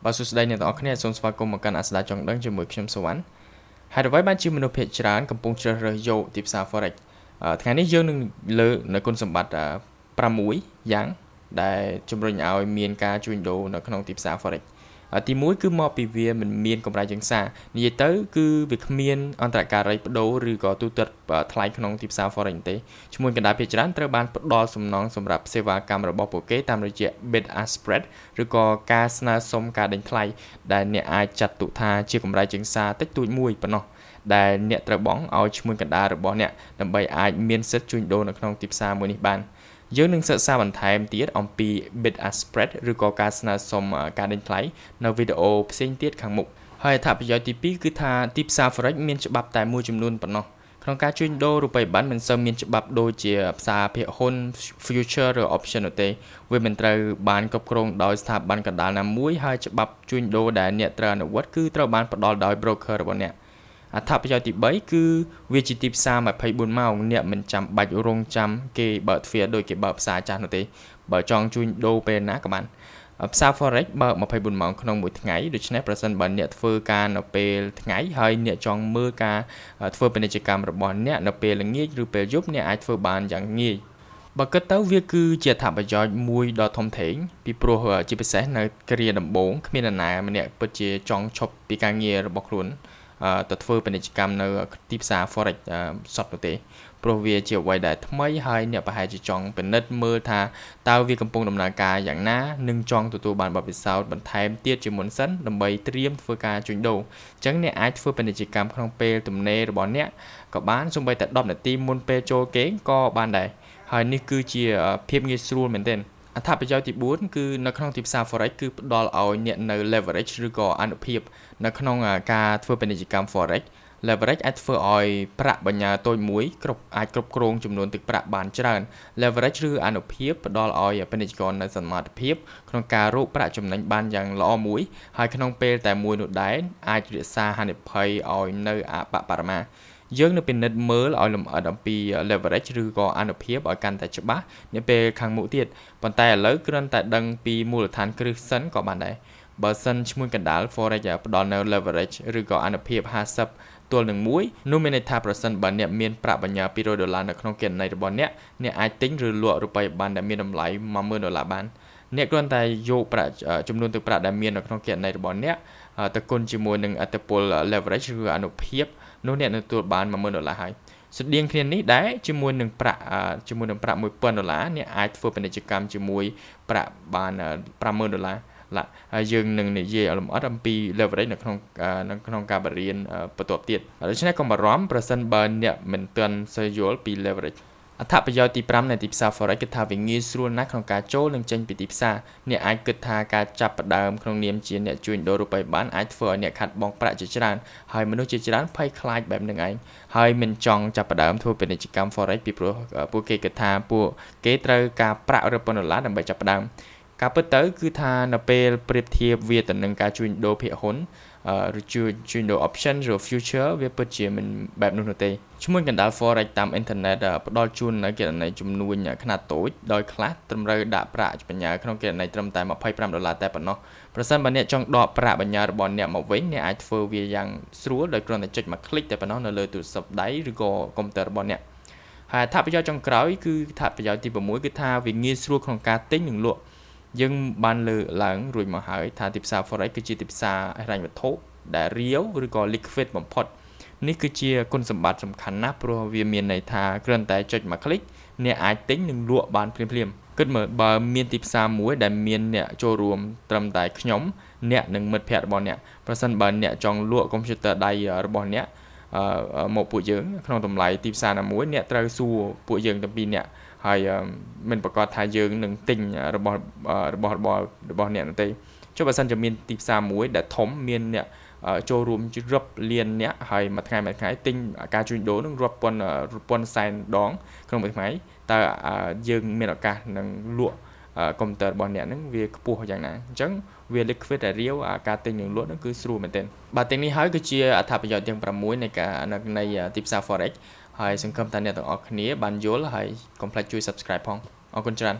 បើសួស្តីអ្នកទាំងអស់គ្នាសូមស្វាគមន៍មកកាន់អាស្ដាចង់ដឹងជាមួយខ្ញុំសវណ្ណហើយអ្វីបានជាមនុស្សភាគច្រើនកំពុងជ្រើសរើសយកទីផ្សារ Forex ថ្ងៃនេះយើងនឹងលើកនៅគុណសម្បត្តិ6យ៉ាងដែលជំរុញឲ្យមានការជួញដូរនៅក្នុងទីផ្សារ Forex ទី1គឺមកពីវាមិនមានកម្រៃជាងសារនិយាយទៅគឺវាគ្មានអន្តរការីបដូរឬក៏ទូទាត់ថ្លៃក្នុងទីផ្សារ Forex ទេឈ្មោះកណ្ដាលភាគច្រើនត្រូវបានផ្ដល់សំណងសម្រាប់សេវាកម្មរបស់ពួកគេតាមរយៈ bid ask spread ឬក៏ការស្នើសុំការដេញថ្លៃដែលអ្នកអាចចាត់ទុកថាជាកម្រៃជាងសារតិចតួចមួយប៉ុណ្ណោះដែលអ្នកត្រូវបង់ឲ្យឈ្មោះកណ្ដាលរបស់អ្នកដើម្បីអាចមានសិទ្ធិជួញដូរនៅក្នុងទីផ្សារមួយនេះបានយើងនឹងសិក្សាបន្ថែមទៀតអំពី bid ask spread ឬក៏ការស្នើសុំការដេញថ្លៃនៅវីដេអូផ្សេងទៀតខាងមុខហើយអត្ថប្រយោជន៍ទី2គឺថាទីផ្សារ Forex មានច្បាប់តែមួយចំនួនប៉ុណ្ណោះក្នុងការជួញដូររូបិយប័ណ្ណមិនសូវមានច្បាប់ដូចជាផ្សារភាគហ៊ុន future ឬ option នោះទេវាមិនត្រូវបានគ្រប់គ្រងដោយស្ថាប័នកណ្ដាលណាមួយហើយច្បាប់ជួញដូរដែលអ្នកត្រូវអនុវត្តគឺត្រូវបានផ្ដល់ដោយ broker របស់អ្នកអត្ថប្រយោជន៍ទី3គឺវាជាទីផ្សារ24ម៉ោងអ្នកមិនចាំបាច់រងចាំគេបើកទ្វារដោយគេបើកផ្សារចាស់នោះទេបើចង់ជួញដូរពេលណាក៏បានផ្សារ Forex បើក24ម៉ោងក្នុងមួយថ្ងៃដូច្នេះប្រសិនបើអ្នកធ្វើការនៅពេលថ្ងៃហើយអ្នកចង់មើលការធ្វើពាណិជ្ជកម្មរបស់អ្នកនៅពេលល្ងាចឬពេលយប់អ្នកអាចធ្វើបានយ៉ាងងាយបើគិតទៅវាគឺជាអត្ថប្រយោជន៍មួយដ៏ធំធេងពីព្រោះជាពិសេសនៅគ្រាដំបូងគ្មាននរណាម្នាក់ពិតជាចង់ឈប់ពីការងាររបស់ខ្លួនទៅធ្វើពាណិជ្ជកម្មនៅទីផ្សារ Forex សតនោះទេព្រោះវាជាអ្វីដែលថ្មីហើយអ្នកប្រហែលជាចង់ពិនិត្យមើលថាតើវាកំពុងដំណើរការយ៉ាងណានិងចង់ទទួលបានបទពិសោធន៍បន្ថែមទៀតជាមុនសិនដើម្បីត្រៀមធ្វើការជួញដូរអញ្ចឹងអ្នកអាចធ្វើពាណិជ្ជកម្មក្នុងពេលទំនេររបស់អ្នកក៏បានសូម្បីតែ10នាទីមុនពេលចូលគេងក៏បានដែរហើយនេះគឺជាភាពងាយស្រួលមែនទែនអត្ថប្រយោជន៍ទី4គឺនៅក្នុងទីផ្សារ Forex គឺផ្ដល់ឲ្យអ្នកនៅ leverage ឬក៏អានុភាពនៅក្នុងការធ្វើពាណិជ្ជកម្ម Forex leverage អាចធ្វើឲ្យប្រាក់បញ្ញើតូចមួយអាចគ្រប់គ្រងចំនួនទឹកប្រាក់បានច្រើន leverage ឬអានុភាពផ្ដល់ឲ្យពាណិជ្ជករនៅសមត្ថភាពក្នុងការរកប្រាក់ចំណេញបានយ៉ាងល្អមួយហើយក្នុងពេលតែមួយនោះដែរអាចរក្សាហានិភ័យឲ្យនៅអបបរមាយើងនឹងពិនិត្យមើលឲ្យលម្អិតអំពី leverage ឬក៏អានុភាពឲ្យកាន់តែច្បាស់នាពេលខាងមុខទៀតប៉ុន្តែឥឡូវគ្រាន់តែដឹងពីមូលដ្ឋានគ្រឹះសិនក៏បានដែរបើសិនឈ្មោះកណ្ដាល Forex ផ្ដល់នៅ leverage ឬក៏អានុភាព50ទល់នឹង1នោះមានន័យថាប្រសិនបើអ្នកមានប្រាក់បញ្ញើ$200នៅក្នុងគណនីរបស់អ្នកអាចទិញឬលក់រូបិយប័ណ្ណដែលមានតម្លៃ$10,000បានអ្នកគ្រាន់តែយកប្រាក់ចំនួនទឹកប្រាក់ដែលមាននៅក្នុងគណនីរបស់អ្នកទៅគុណជាមួយនឹងអត្តពល leverage ឬអានុភាពនោះអ្នកនឹងទទួលបាន$10,000ហើយស្តៀងគ្នានេះដែរជាមួយនឹងប្រាក់$1,000អ្នកអាចធ្វើពាណិជ្ជកម្មជាមួយប្រាក់បាន$50,000ហើយយើងនឹងនិយាយលម្អិតអំពី leverage នៅក្នុងការបរៀនបន្ទាប់ទៀតដូច្នេះកុំបារម្ភប្រសិនបើអ្នកមិនទាន់សូវយល់ពី leverage អត្ថប្រយោជន៍ទី5នៃទីផ្សារ Forex គឺថាវាងាយស្រួលណាស់ក្នុងការចូលនិងចេញពីទីផ្សារអ្នកអាចគិតថាការចាប់ផ្ដើមក្នុងនាមជាអ្នកជួញដូររូបិយប័ណ្ណអាចធ្វើឲ្យអ្នកខាត់បង់ប្រាក់ជាច្រើនហើយមនុស្សជាច្រើនភ័យខ្លាចបែបនឹងឯងហើយមិនចង់ចាប់ផ្ដើមធ្វើពាណិជ្ជកម្ម Forex ពីព្រោះពួកគេគិតថាពួកគេត្រូវការប្រាក់$10,000ដើម្បីចាប់ផ្ដើមការពិតទៅគឺថានៅពេលប្រៀបធៀបវាទៅនឹងការជួញដូរភាគហ៊ុនឬជួញដូរ option ឬ future វាពិតជាមិនបែបនោះទេឈ្មោះកណ្ដាល Forex តាមអ៊ីនធឺណិតផ្ដល់ជូននៅគណនីជំនួញខ្នាតតូចដោយខ្លះតម្រូវដាក់ប្រាក់បញ្ញើក្នុងគណនីត្រឹមតែ$25តែប៉ុណ្ណោះប្រសិនបើអ្នកចង់ដកប្រាក់បញ្ញើរបស់អ្នកមកវិញអ្នកអាចធ្វើវាយ៉ាងស្រួលដោយគ្រាន់តែចុចមួយคลิกតែប៉ុណ្ណោះនៅលើទូរស័ព្ទដៃឬក៏កុំព្យូទ័ររបស់អ្នកហើយអត្ថប្រយោជន៍ចុងក្រោយគឺអត្ថប្រយោជន៍ទី6គឺថាវាងាយស្រួលក្នុងការទិញនិងលក់យើងបានលើកឡើងរួចមកហើយថាទីផ្សារ Forex គឺជាទីផ្សារហិរញ្ញវត្ថុដែលរាវឬក៏ liquid បំផុតនេះគឺជាគុណសម្បត្តិសំខាន់ណាស់ព្រោះវាមានន័យថាគ្រាន់តែចុចមួយคลิกអ្នកអាចទិញនិងលក់បានភ្លាមៗគិតមើលបើមានទីផ្សារមួយដែលមានអ្នកចូលរួមត្រឹមតែខ្ញុំអ្នកនិងមិត្តភ័ក្តិរបស់អ្នកប្រសិនបើអ្នកចង់លក់កុំព្យូទ័រដៃរបស់អ្នកមកពួកយើងក្នុងតម្លៃទីផ្សារណាមួយអ្នកត្រូវសួរពួកយើងទាំងពីរនាក់ហើយមិនប្រកាសថាយើងនឹងទិញរបស់អ្នកនោះទេចុះបើសិនជាមានទីផ្សារមួយដែលធំមានអ្នកចូលរួមរាប់លានអ្នកហើយមួយថ្ងៃទិញការជួញដូរនឹងរាប់ពាន់សែនដងក្នុងមួយថ្ងៃតើយើងមានឱកាសនឹងលក់កុំព្យូទ័ររបស់អ្នកហ្នឹងវាខ្ពស់យ៉ាងណាអញ្ចឹងវា liquid ដែលរាវការទិញនិងលក់ហ្នឹងគឺស្រួលមែនទែនបាទទាំងនេះហើយគឺជាអត្ថប្រយោជន៍ទាំង6នៃទីផ្សារ Forex ហើយសង្ឃឹមថាអ្នកទាំងអស់គ្នាបានយល់ហើយកុំភ្លេចជួយ Subscribe ផងអរគុណច្រើន